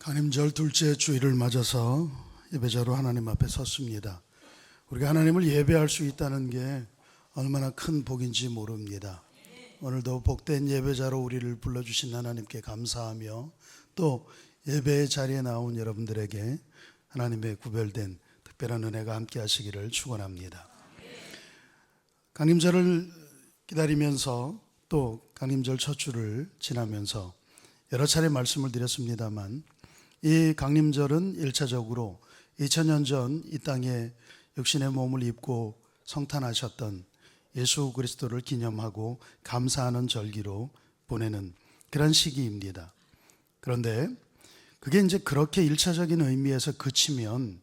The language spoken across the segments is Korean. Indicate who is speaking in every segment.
Speaker 1: 강림절 둘째 주일을 맞아서 예배자로 하나님 앞에 섰습니다. 우리가 하나님을 예배할 수 있다는 게 얼마나 큰 복인지 모릅니다. 오늘도 복된 예배자로 우리를 불러주신 하나님께 감사하며 또 예배의 자리에 나온 여러분들에게 하나님의 구별된 특별한 은혜가 함께 하시기를 축원합니다. 강림절을 기다리면서 또 강림절 첫 주를 지나면서 여러 차례 말씀을 드렸습니다만 이 강림절은 1차적으로 2000년 전 이 땅에 육신의 몸을 입고 성탄하셨던 예수 그리스도를 기념하고 감사하는 절기로 보내는 그런 시기입니다. 그런데 그게 이제 그렇게 1차적인 의미에서 그치면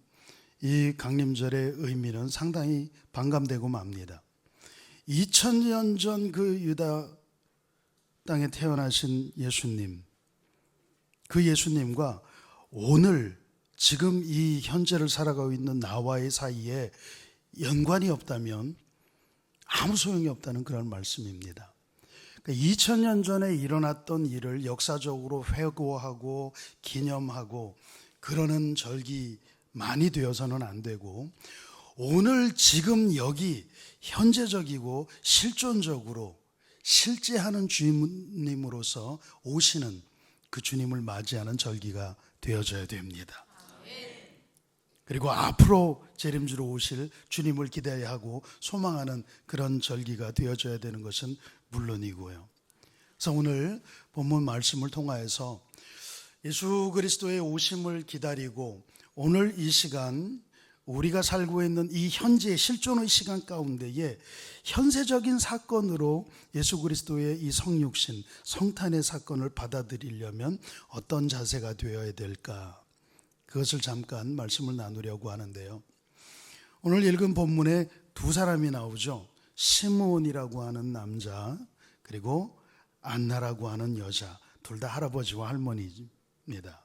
Speaker 1: 이 강림절의 의미는 상당히 반감되고 맙니다. 2000년 전 그 유다 땅에 태어나신 예수님, 그 예수님과 오늘 지금 이 현재를 살아가고 있는 나와의 사이에 연관이 없다면 아무 소용이 없다는 그런 말씀입니다. 그러니까 2000년 전에 일어났던 일을 역사적으로 회고하고 기념하고 그러는 절기만이 되어서는 안 되고 오늘 지금 여기 현재적이고 실존적으로 실제하는 주님으로서 오시는 그 주님을 맞이하는 절기가 되어져야 됩니다. 그리고 앞으로 재림주로 오실 주님을 기대하고 소망하는 그런 절기가 되어져야 되는 것은 물론이고요. 그래서 오늘 본문 말씀을 통하여서 예수 그리스도의 오심을 기다리고 오늘 이 시간 우리가 살고 있는 이 현재의 실존의 시간 가운데에 현세적인 사건으로 예수 그리스도의 이 성육신, 성탄의 사건을 받아들이려면 어떤 자세가 되어야 될까? 그것을 잠깐 말씀을 나누려고 하는데요. 오늘 읽은 본문에 두 사람이 나오죠. 시므온이라고 하는 남자 그리고 안나라고 하는 여자, 둘 다 할아버지와 할머니입니다.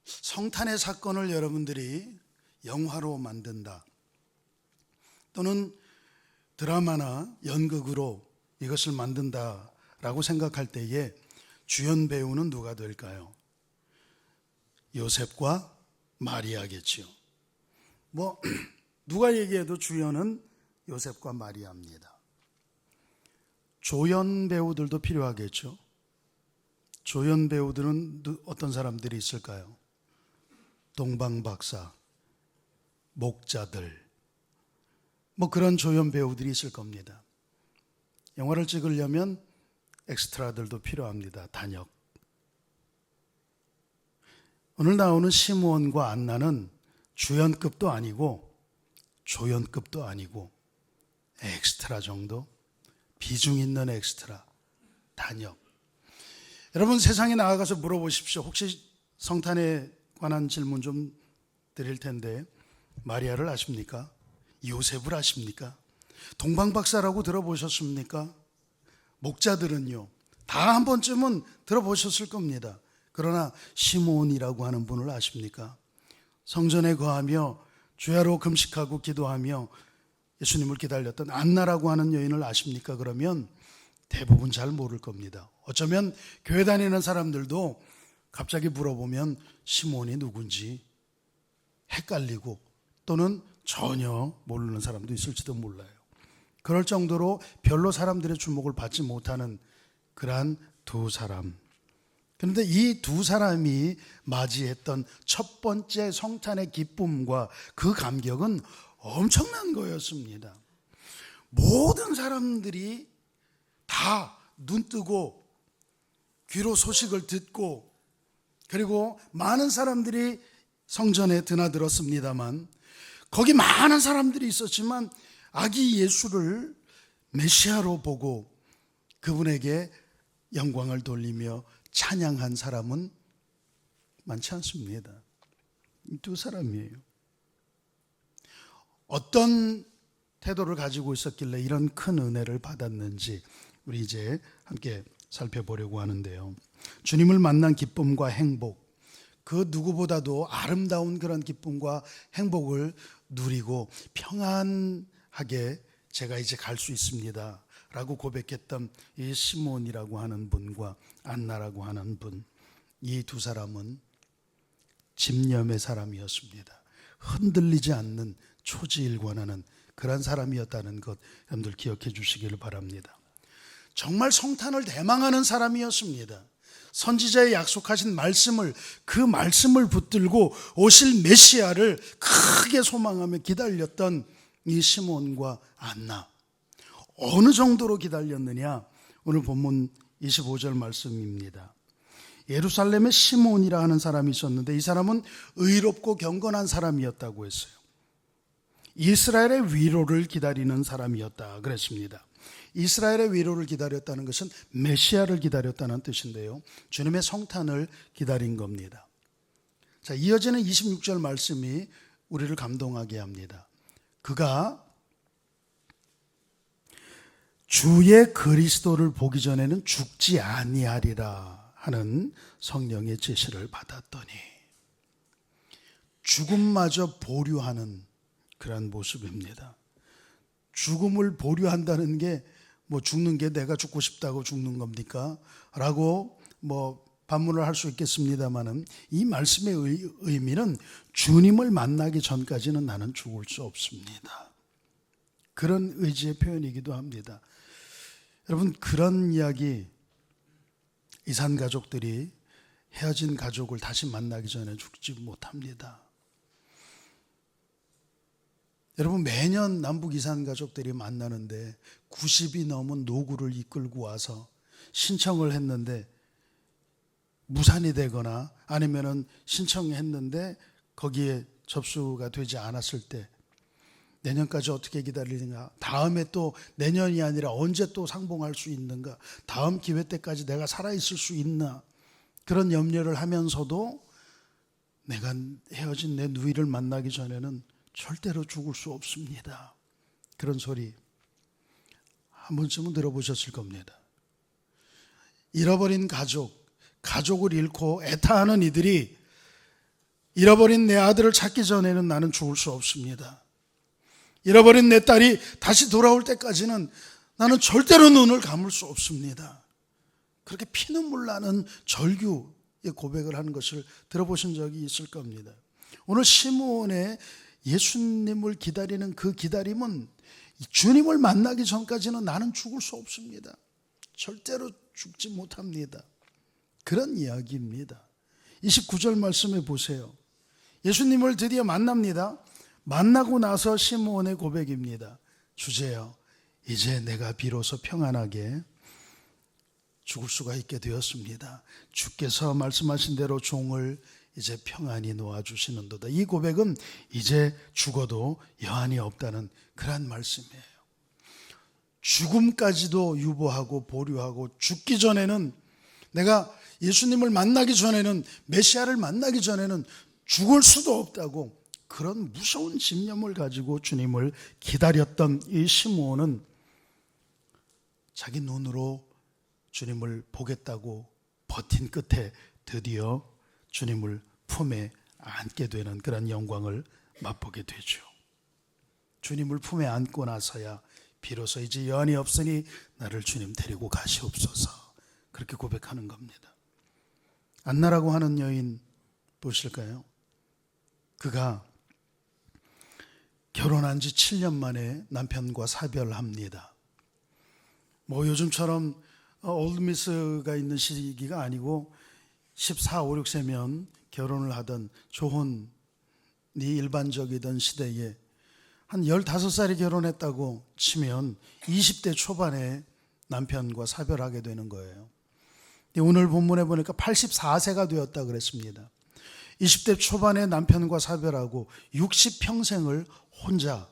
Speaker 1: 성탄의 사건을 여러분들이 영화로 만든다 또는 드라마나 연극으로 이것을 만든다라고 생각할 때에 주연 배우는 누가 될까요? 요셉과 마리아겠지요. 누가 얘기해도 주연은 요셉과 마리아입니다. 조연 배우들도 필요하겠죠. 조연 배우들은 어떤 사람들이 있을까요? 동방박사, 목자들, 그런 조연 배우들이 있을 겁니다. 영화를 찍으려면 엑스트라들도 필요합니다. 단역. 오늘 나오는 시므온과 안나는 주연급도 아니고 조연급도 아니고 엑스트라 정도, 비중 있는 엑스트라, 단역. 여러분 세상에 나가서 물어보십시오. 혹시 성탄에 관한 질문 좀 드릴 텐데 마리아를 아십니까? 요셉을 아십니까? 동방박사라고 들어보셨습니까? 목자들은요 다 한 번쯤은 들어보셨을 겁니다. 그러나 시므온이라고 하는 분을 아십니까? 성전에 거하며 주야로 금식하고 기도하며 예수님을 기다렸던 안나라고 하는 여인을 아십니까? 그러면 대부분 잘 모를 겁니다. 어쩌면 교회 다니는 사람들도 갑자기 물어보면 시므온이 누군지 헷갈리고 또는 전혀 모르는 사람도 있을지도 몰라요. 그럴 정도로 별로 사람들의 주목을 받지 못하는 그러한 두 사람. 그런데 이 두 사람이 맞이했던 첫 번째 성탄의 기쁨과 그 감격은 엄청난 거였습니다. 모든 사람들이 다 눈뜨고 귀로 소식을 듣고 그리고 많은 사람들이 성전에 드나들었습니다만 거기 많은 사람들이 있었지만 아기 예수를 메시아로 보고 그분에게 영광을 돌리며 찬양한 사람은 많지 않습니다. 이 두 사람이에요. 어떤 태도를 가지고 있었길래 이런 큰 은혜를 받았는지 우리 이제 함께 살펴보려고 하는데요. 주님을 만난 기쁨과 행복, 그 누구보다도 아름다운 그런 기쁨과 행복을 누리고 평안하게 제가 이제 갈 수 있습니다 라고 고백했던 이 시몬이라고 하는 분과 안나라고 하는 분, 이 두 사람은 집념의 사람이었습니다. 흔들리지 않는 초지일관하는 그런 사람이었다는 것 여러분들 기억해 주시기를 바랍니다. 정말 성탄을 대망하는 사람이었습니다. 선지자의 약속하신 말씀을, 그 말씀을 붙들고 오실 메시아를 크게 소망하며 기다렸던 이 시몬과 안나. 어느 정도로 기다렸느냐? 오늘 본문 25절 말씀입니다. 예루살렘에 시몬이라 하는 사람이 있었는데 이 사람은 의롭고 경건한 사람이었다고 했어요. 이스라엘의 위로를 기다리는 사람이었다 그랬습니다. 이스라엘의 위로를 기다렸다는 것은 메시아를 기다렸다는 뜻인데요, 주님의 성탄을 기다린 겁니다. 자, 이어지는 26절 말씀이 우리를 감동하게 합니다. 그가 주의 그리스도를 보기 전에는 죽지 아니하리라 하는 성령의 제시를 받았더니 죽음마저 보류하는 그런 모습입니다. 죽음을 보류한다는 게 뭐 죽는 게 내가 죽고 싶다고 죽는 겁니까? 라고 뭐 반문을 할 수 있겠습니다만은 이 말씀의 의미는 주님을 만나기 전까지는 나는 죽을 수 없습니다. 그런 의지의 표현이기도 합니다. 여러분, 그런 이야기, 이산 가족들이 헤어진 가족을 다시 만나기 전에 죽지 못합니다. 여러분, 매년 남북 이산 가족들이 만나는데 90이 넘은 노구를 이끌고 와서 신청을 했는데 무산이 되거나 아니면은 신청했는데 거기에 접수가 되지 않았을 때 내년까지 어떻게 기다리는가, 다음에 또 내년이 아니라 언제 또 상봉할 수 있는가, 다음 기회 때까지 내가 살아있을 수 있나, 그런 염려를 하면서도 내가 헤어진 내 누이를 만나기 전에는 절대로 죽을 수 없습니다. 그런 소리 한 번쯤은 들어보셨을 겁니다. 잃어버린 가족을 잃고 애타하는 이들이 잃어버린 내 아들을 찾기 전에는 나는 죽을 수 없습니다. 잃어버린 내 딸이 다시 돌아올 때까지는 나는 절대로 눈을 감을 수 없습니다. 그렇게 피눈물 나는 절규의 고백을 하는 것을 들어보신 적이 있을 겁니다. 오늘 시몬의 예수님을 기다리는 그 기다림은 주님을 만나기 전까지는 나는 죽을 수 없습니다. 절대로 죽지 못합니다. 그런 이야기입니다. 29절 말씀에 보세요. 예수님을 드디어 만납니다. 만나고 나서 시몬의 고백입니다. 주제요, 이제 내가 비로소 평안하게 죽을 수가 있게 되었습니다. 주께서 말씀하신 대로 종을 이제 평안히 놓아주시는도다. 이 고백은 이제 죽어도 여한이 없다는 그런 말씀이에요. 죽음까지도 유보하고 보류하고 죽기 전에는, 내가 예수님을 만나기 전에는, 메시아를 만나기 전에는 죽을 수도 없다고, 그런 무서운 집념을 가지고 주님을 기다렸던 이 시몬은 자기 눈으로 주님을 보겠다고 버틴 끝에 드디어 주님을 품에 안게 되는 그런 영광을 맛보게 되죠. 주님을 품에 안고 나서야 비로소 이제 여한이 없으니 나를 주님 데리고 가시옵소서, 그렇게 고백하는 겁니다. 안나라고 하는 여인 보실까요? 그가 결혼한 지 7년 만에 남편과 사별합니다. 뭐 요즘처럼 올드미스가 있는 시기가 아니고 14, 5, 6세면 결혼을 하던 조혼이 일반적이던 시대에 한 15살이 결혼했다고 치면 20대 초반에 남편과 사별하게 되는 거예요. 오늘 본문에 보니까 84세가 되었다 그랬습니다. 20대 초반에 남편과 사별하고 60평생을 혼자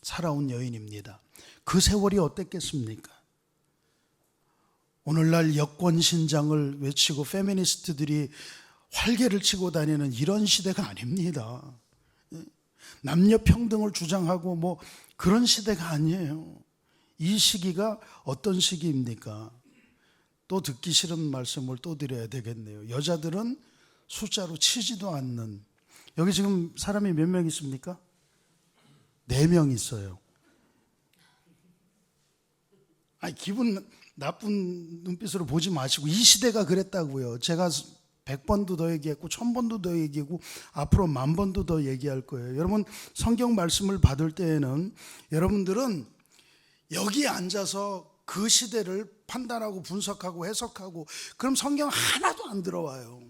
Speaker 1: 살아온 여인입니다. 그 세월이 어땠겠습니까? 오늘날 여권 신장을 외치고 페미니스트들이 활개를 치고 다니는 이런 시대가 아닙니다. 남녀 평등을 주장하고 뭐 그런 시대가 아니에요. 이 시기가 어떤 시기입니까? 또 듣기 싫은 말씀을 또 드려야 되겠네요. 여자들은 숫자로 치지도 않는, 여기 지금 사람이 몇 명 있습니까? 4명 있어요. 아니, 기분 나쁜 눈빛으로 보지 마시고, 이 시대가 그랬다고요. 제가 100번도 더 얘기했고 1000번도 더 얘기하고 앞으로 10,000번도 더 얘기할 거예요. 여러분, 성경 말씀을 받을 때에는 여러분들은 여기 앉아서 그 시대를 판단하고 분석하고 해석하고, 그럼 성경 하나도 안 들어와요.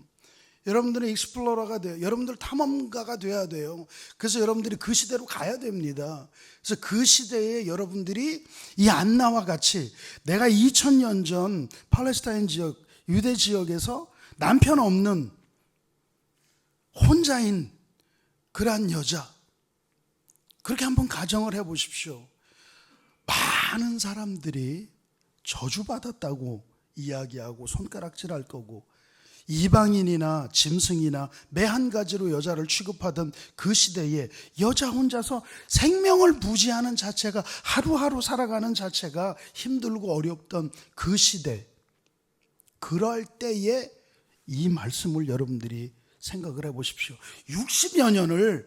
Speaker 1: 여러분들은 익스플로러가 돼요. 여러분들 탐험가가 돼야 돼요. 그래서 여러분들이 그 시대로 가야 됩니다. 그래서 그 시대에 여러분들이 이 안나와 같이, 내가 2000년 전 팔레스타인 지역, 유대 지역에서 남편 없는 혼자인 그러한 여자, 그렇게 한번 가정을 해보십시오. 많은 사람들이 저주받았다고 이야기하고 손가락질할 거고, 이방인이나 짐승이나 매 한 가지로 여자를 취급하던 그 시대에 여자 혼자서 생명을 부지하는 자체가, 하루하루 살아가는 자체가 힘들고 어렵던 그 시대, 그럴 때에 이 말씀을 여러분들이 생각을 해보십시오. 60여 년을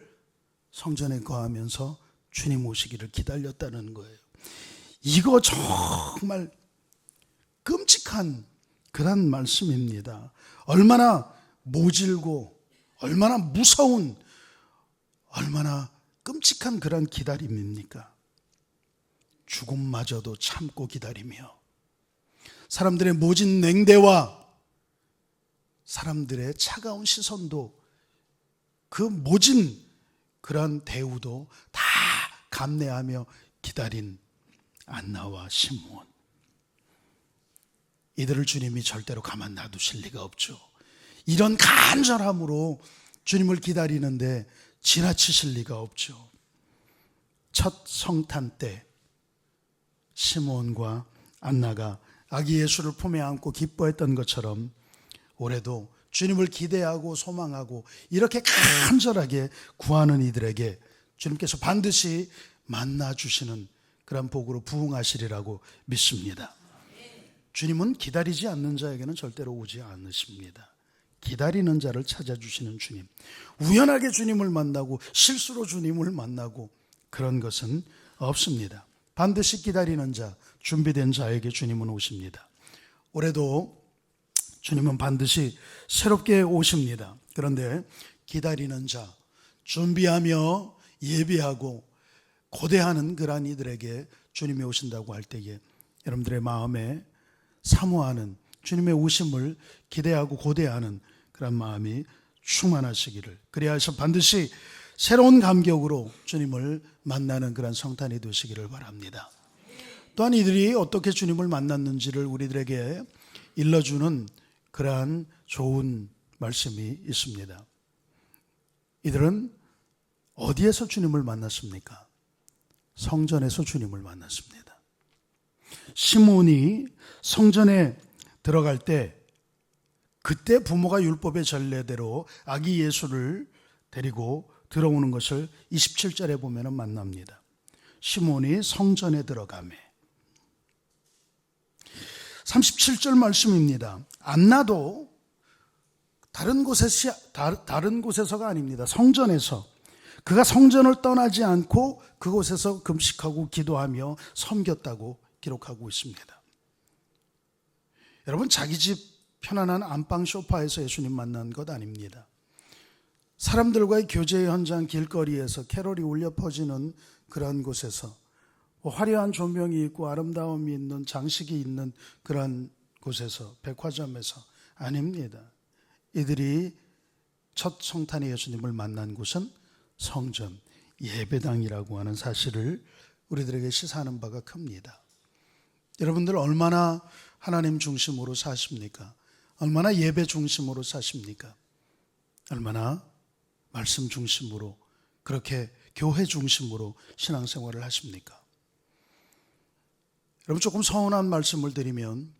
Speaker 1: 성전에 거하면서 주님 오시기를 기다렸다는 거예요. 이거 정말 끔찍한 그런 말씀입니다. 얼마나 모질고 얼마나 무서운, 얼마나 끔찍한 그런 기다림입니까? 죽음마저도 참고 기다리며, 사람들의 모진 냉대와 사람들의 차가운 시선도, 그 모진 그런 대우도 다 감내하며 기다린 안나와 시므온, 이들을 주님이 절대로 가만 놔두실 리가 없죠. 이런 간절함으로 주님을 기다리는데 지나치실 리가 없죠. 첫 성탄 때 시므온과 안나가 아기 예수를 품에 안고 기뻐했던 것처럼, 올해도 주님을 기대하고 소망하고 이렇게 간절하게 구하는 이들에게 주님께서 반드시 만나주시는 그런 복으로 부응하시리라고 믿습니다. 주님은 기다리지 않는 자에게는 절대로 오지 않으십니다. 기다리는 자를 찾아주시는 주님, 우연하게 주님을 만나고 실수로 주님을 만나고 그런 것은 없습니다. 반드시 기다리는 자, 준비된 자에게 주님은 오십니다. 올해도 주님은 반드시 새롭게 오십니다. 그런데 기다리는 자, 준비하며 예비하고 고대하는 그러한 이들에게 주님이 오신다고 할 때에 여러분들의 마음에 사모하는, 주님의 오심을 기대하고 고대하는 그런 마음이 충만하시기를, 그래야 해서 반드시 새로운 감격으로 주님을 만나는 그런 성탄이 되시기를 바랍니다. 또한 이들이 어떻게 주님을 만났는지를 우리들에게 일러주는 그러한 좋은 말씀이 있습니다. 이들은 어디에서 주님을 만났습니까? 성전에서 주님을 만났습니다. 시므온이 성전에 들어갈 때, 그때 부모가 율법의 전례대로 아기 예수를 데리고 들어오는 것을 27절에 보면 만납니다. 시므온이 성전에 들어가매. 37절 말씀입니다. 안나도 다른 곳에서가 아닙니다. 성전에서, 그가 성전을 떠나지 않고 그곳에서 금식하고 기도하며 섬겼다고 기록하고 있습니다. 여러분, 자기 집 편안한 안방 소파에서 예수님 만난 것 아닙니다. 사람들과의 교제 현장, 길거리에서 캐롤이 울려 퍼지는 그런 곳에서, 화려한 조명이 있고 아름다움이 있는, 장식이 있는 그런 곳에서, 백화점에서 아닙니다. 이들이 첫 성탄의 예수님을 만난 곳은 성전, 예배당이라고 하는 사실을 우리들에게 시사하는 바가 큽니다. 여러분들 얼마나 하나님 중심으로 사십니까? 얼마나 예배 중심으로 사십니까? 얼마나 말씀 중심으로, 그렇게 교회 중심으로 신앙생활을 하십니까? 여러분, 조금 서운한 말씀을 드리면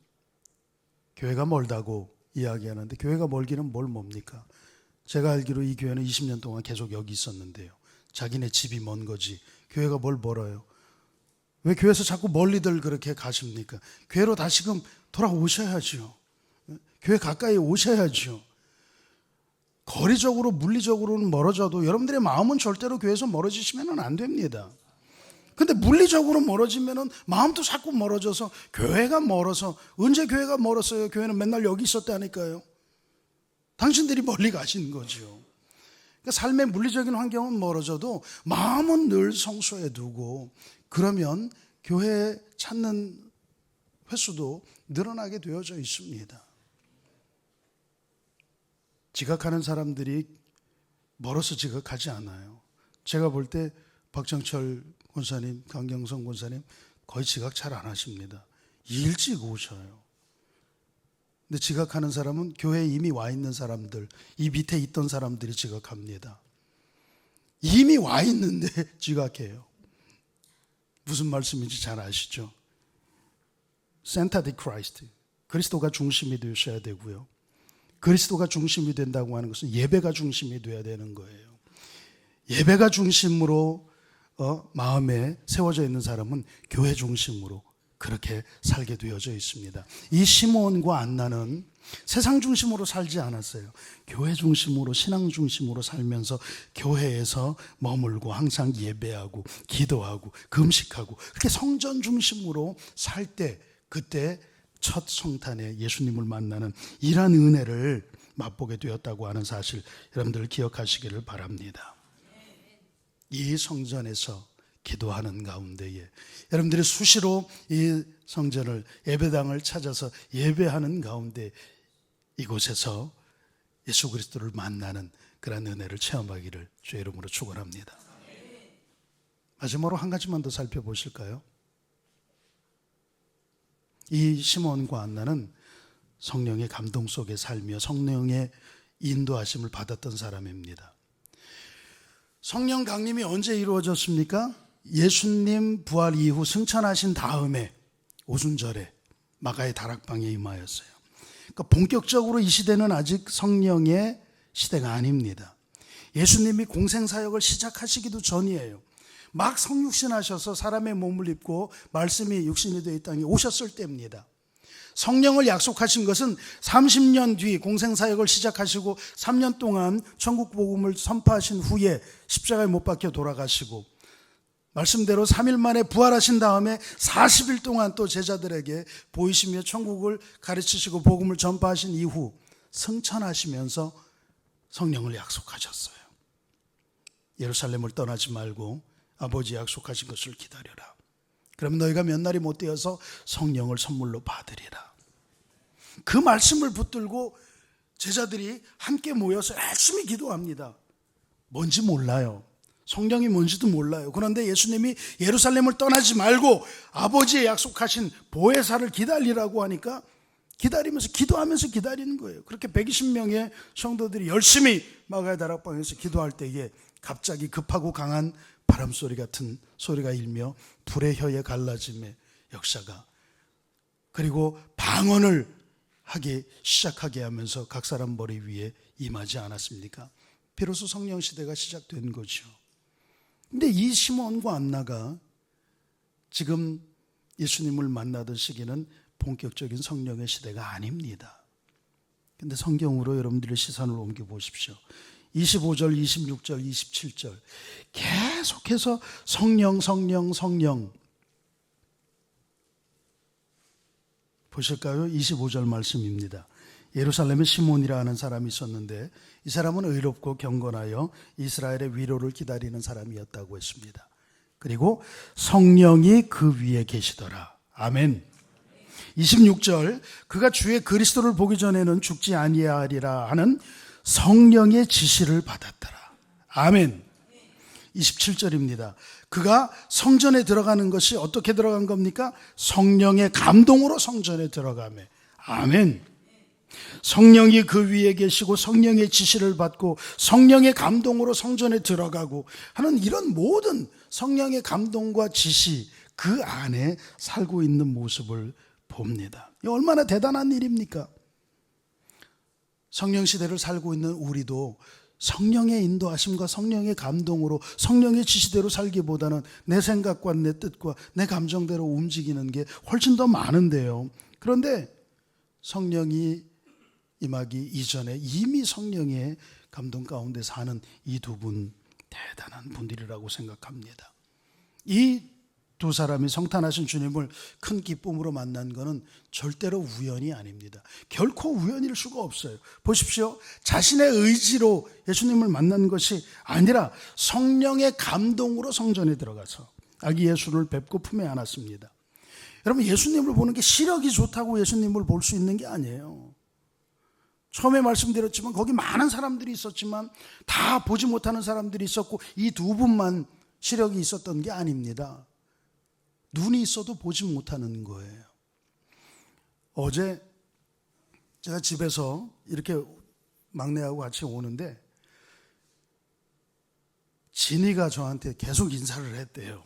Speaker 1: 교회가 멀다고 이야기하는데, 교회가 멀기는 뭡니까? 제가 알기로 이 교회는 20년 동안 계속 여기 있었는데요. 자기네 집이 먼 거지 교회가 뭘 멀어요? 왜 교회에서 자꾸 멀리들 그렇게 가십니까? 교회로 다시금 돌아오셔야죠. 교회 가까이 오셔야죠. 거리적으로, 물리적으로는 멀어져도 여러분들의 마음은 절대로 교회에서 멀어지시면 안 됩니다. 근데 물리적으로 멀어지면은 마음도 자꾸 멀어져서 교회가 멀어서, 언제 교회가 멀었어요? 교회는 맨날 여기 있었다니까요. 당신들이 멀리 가신 거죠. 그러니까 삶의 물리적인 환경은 멀어져도 마음은 늘 성소에 두고, 그러면 교회 찾는 횟수도 늘어나게 되어져 있습니다. 지각하는 사람들이 멀어서 지각하지 않아요. 제가 볼 때 박정철 권사님, 강경성 권사님 거의 지각 잘 안 하십니다. 일찍 오셔요. 근데 지각하는 사람은 교회에 이미 와 있는 사람들, 이 밑에 있던 사람들이 지각합니다. 이미 와 있는데 지각해요. 무슨 말씀인지 잘 아시죠? 센터 디 크라이스트, 그리스도가 중심이 되셔야 되고요. 그리스도가 중심이 된다고 하는 것은 예배가 중심이 돼야 되는 거예요. 예배가 중심으로 마음에 세워져 있는 사람은 교회 중심으로 그렇게 살게 되어져 있습니다. 이 시므온과 안나는 세상 중심으로 살지 않았어요. 교회 중심으로, 신앙 중심으로 살면서 교회에서 머물고 항상 예배하고 기도하고 금식하고, 그렇게 성전 중심으로 살 때, 그때 첫 성탄에 예수님을 만나는 이러한 은혜를 맛보게 되었다고 하는 사실, 여러분들 기억하시기를 바랍니다. 이 성전에서 기도하는 가운데에 여러분들이 수시로 이 성전을, 예배당을 찾아서 예배하는 가운데 이곳에서 예수 그리스도를 만나는 그런 은혜를 체험하기를 주의 이름으로 축원합니다. 마지막으로 한 가지만 더 살펴보실까요? 이 시몬과 안나는 성령의 감동 속에 살며 성령의 인도하심을 받았던 사람입니다. 성령 강림이 언제 이루어졌습니까? 예수님 부활 이후 승천하신 다음에 오순절에 마가의 다락방에 임하였어요. 그러니까 본격적으로 이 시대는 아직 성령의 시대가 아닙니다. 예수님이 공생사역을 시작하시기도 전이에요. 막 성육신하셔서 사람의 몸을 입고 말씀이 육신이 되어 이 땅에 오셨을 때입니다. 성령을 약속하신 것은 30년 뒤 공생사역을 시작하시고 3년 동안 천국 복음을 선포하신 후에 십자가에 못 박혀 돌아가시고, 말씀대로 3일 만에 부활하신 다음에 40일 동안 또 제자들에게 보이시며 천국을 가르치시고 복음을 전파하신 이후 승천하시면서 성령을 약속하셨어요. 예루살렘을 떠나지 말고 아버지 약속하신 것을 기다려라. 그럼 너희가 몇 날이 못 되어서 성령을 선물로 받으리라. 그 말씀을 붙들고 제자들이 함께 모여서 열심히 기도합니다. 뭔지 몰라요. 성령이 뭔지도 몰라요. 그런데 예수님이 예루살렘을 떠나지 말고 아버지의 약속하신 보혜사를 기다리라고 하니까 기다리면서, 기도하면서 기다리는 거예요. 그렇게 120명의 성도들이 열심히 마가의 다락방에서 기도할 때에 갑자기 급하고 강한 바람소리 같은 소리가 일며 불의 혀에 갈라짐의 역사가, 그리고 방언을 하기 시작하게 하면서 각 사람 머리 위에 임하지 않았습니까? 비로소 성령 시대가 시작된 거죠. 근데 이 시몬과 안나가 지금 예수님을 만나던 시기는 본격적인 성령의 시대가 아닙니다. 근데 성경으로 여러분들의 시선을 옮겨 보십시오. 25절, 26절, 27절 계속해서 성령, 성령, 성령. 보실까요? 25절 말씀입니다. 예루살렘에 시몬이라 하는 사람이 있었는데 이 사람은 의롭고 경건하여 이스라엘의 위로를 기다리는 사람이었다고 했습니다. 그리고 성령이 그 위에 계시더라. 아멘. 26절, 그가 주의 그리스도를 보기 전에는 죽지 아니하리라 하는 성령의 지시를 받았더라. 아멘. 27절입니다. 그가 성전에 들어가는 것이 어떻게 들어간 겁니까? 성령의 감동으로 성전에 들어가매. 아멘. 성령이 그 위에 계시고 성령의 지시를 받고 성령의 감동으로 성전에 들어가고 하는 이런 모든 성령의 감동과 지시, 그 안에 살고 있는 모습을 봅니다. 이 얼마나 대단한 일입니까? 성령 시대를 살고 있는 우리도 성령의 인도하심과 성령의 감동으로 성령의 지시대로 살기보다는 내 생각과 내 뜻과 내 감정대로 움직이는 게 훨씬 더 많은데요. 그런데 성령이 임하기 이전에 이미 성령의 감동 가운데 사는 이 두 분, 대단한 분들이라고 생각합니다. 이 두 사람이 성탄하신 주님을 큰 기쁨으로 만난 것은 절대로 우연이 아닙니다. 결코 우연일 수가 없어요. 보십시오. 자신의 의지로 예수님을 만난 것이 아니라 성령의 감동으로 성전에 들어가서 아기 예수를 뵙고 품에 안았습니다. 여러분, 예수님을 보는 게 시력이 좋다고 예수님을 볼 수 있는 게 아니에요. 처음에 말씀드렸지만 거기 많은 사람들이 있었지만 다 보지 못하는 사람들이 있었고 이 두 분만 시력이 있었던 게 아닙니다. 눈이 있어도 보지 못하는 거예요. 어제 제가 집에서 이렇게 막내하고 같이 오는데 진이가 저한테 계속 인사를 했대요.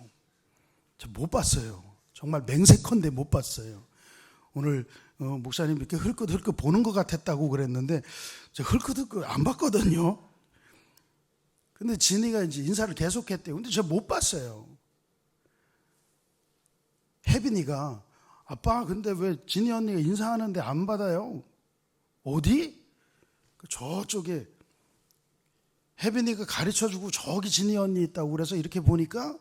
Speaker 1: 저 못 봤어요. 정말 맹세컨대 못 봤어요. 오늘 목사님 이렇게 흘끗흘끗 보는 것 같았다고 그랬는데 제가 흘끗흘끗 안 봤거든요. 근데 진이가 이제 인사를 계속했대요. 근데 저 못 봤어요. 혜빈이가 아빠 근데 왜 진이 언니가 인사하는데 안 받아요? 어디? 저쪽에 혜빈이가 가르쳐주고 저기 진이 언니 있다고 그래서 이렇게 보니까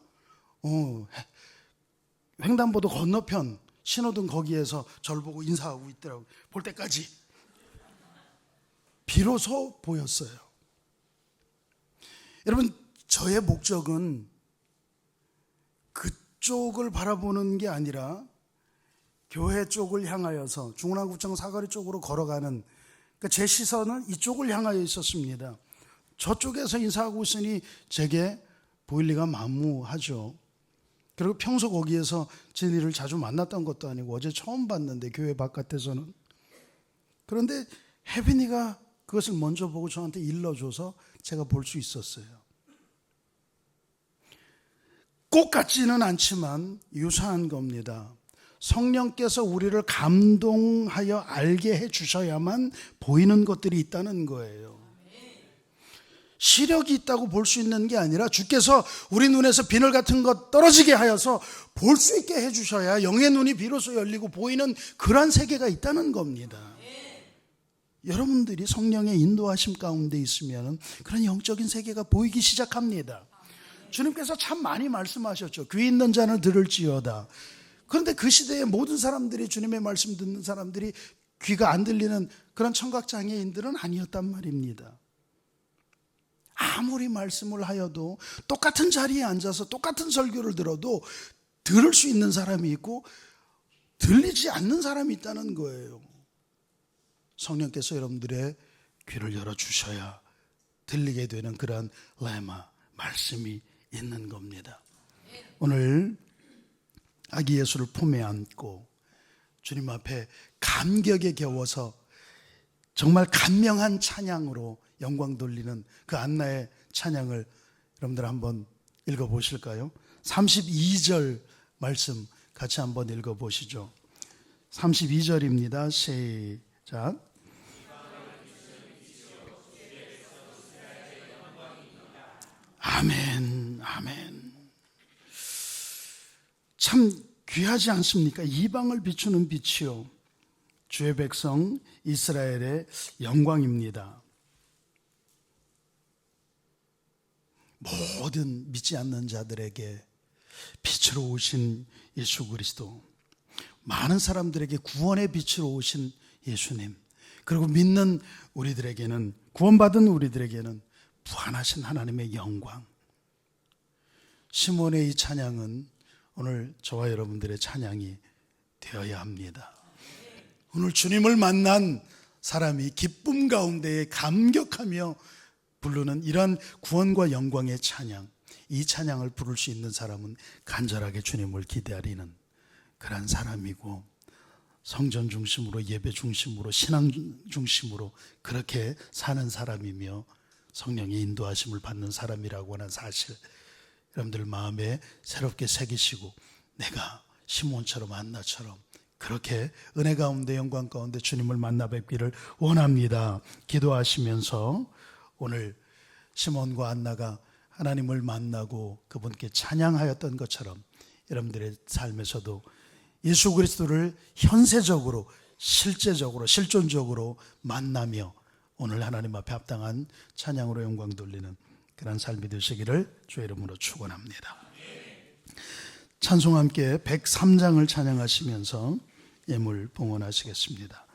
Speaker 1: 횡단보도 건너편 신호등 거기에서 저를 보고 인사하고 있더라고요. 볼 때까지 비로소 보였어요. 여러분, 저의 목적은 그쪽을 바라보는 게 아니라 교회 쪽을 향하여서 중랑구청 사거리 쪽으로 걸어가는, 그러니까 제 시선은 이쪽을 향하여 있었습니다. 저쪽에서 인사하고 있으니 제게 보일 리가 만무하죠. 그리고 평소 거기에서 진이를 자주 만났던 것도 아니고 어제 처음 봤는데 교회 바깥에서는. 그런데 혜빈이가 그것을 먼저 보고 저한테 일러줘서 제가 볼 수 있었어요. 꼭 같지는 않지만 유사한 겁니다. 성령께서 우리를 감동하여 알게 해주셔야만 보이는 것들이 있다는 거예요. 시력이 있다고 볼 수 있는 게 아니라 주께서 우리 눈에서 비늘 같은 것 떨어지게 하여서 볼 수 있게 해주셔야 영의 눈이 비로소 열리고 보이는 그런 세계가 있다는 겁니다. 여러분들이 성령의 인도하심 가운데 있으면 그런 영적인 세계가 보이기 시작합니다. 주님께서 참 많이 말씀하셨죠. 귀 있는 자는 들을지어다. 그런데 그 시대의 모든 사람들이, 주님의 말씀 듣는 사람들이 귀가 안 들리는 그런 청각장애인들은 아니었단 말입니다. 아무리 말씀을 하여도 똑같은 자리에 앉아서 똑같은 설교를 들어도 들을 수 있는 사람이 있고 들리지 않는 사람이 있다는 거예요. 성령께서 여러분들의 귀를 열어주셔야 들리게 되는 그런 레마, 말씀이 있는 겁니다. 오늘 아기 예수를 품에 안고 주님 앞에 감격에 겨워서 정말 간명한 찬양으로 영광 돌리는 그 안나의 찬양을 여러분들 한번 읽어보실까요? 32절 말씀 같이 한번 읽어보시죠. 32절입니다. 시작. 아멘, 아멘. 참 귀하지 않습니까? 이방을 비추는 빛이요, 주의 백성 이스라엘의 영광입니다. 모든 믿지 않는 자들에게 빛으로 오신 예수 그리스도, 많은 사람들에게 구원의 빛으로 오신 예수님, 그리고 믿는 우리들에게는, 구원받은 우리들에게는 부활하신 하나님의 영광. 시몬의 이 찬양은 오늘 저와 여러분들의 찬양이 되어야 합니다. 오늘 주님을 만난 사람이 기쁨 가운데에 감격하며 부르는 이런 구원과 영광의 찬양, 이 찬양을 부를 수 있는 사람은 간절하게 주님을 기다리는 그런 사람이고, 성전 중심으로, 예배 중심으로, 신앙 중심으로 그렇게 사는 사람이며 성령의 인도하심을 받는 사람이라고 하는 사실, 여러분들 마음에 새롭게 새기시고 내가 시몬처럼 안나처럼 그렇게 은혜 가운데, 영광 가운데 주님을 만나 뵙기를 원합니다. 기도하시면서 오늘 시몬과 안나가 하나님을 만나고 그분께 찬양하였던 것처럼 여러분들의 삶에서도 예수 그리스도를 현세적으로, 실제적으로, 실존적으로 만나며 오늘 하나님 앞에 합당한 찬양으로 영광 돌리는 그런 삶이 되시기를 주의 이름으로 축원합니다. 찬송 함께 103장을 찬양하시면서 예물 봉헌하시겠습니다.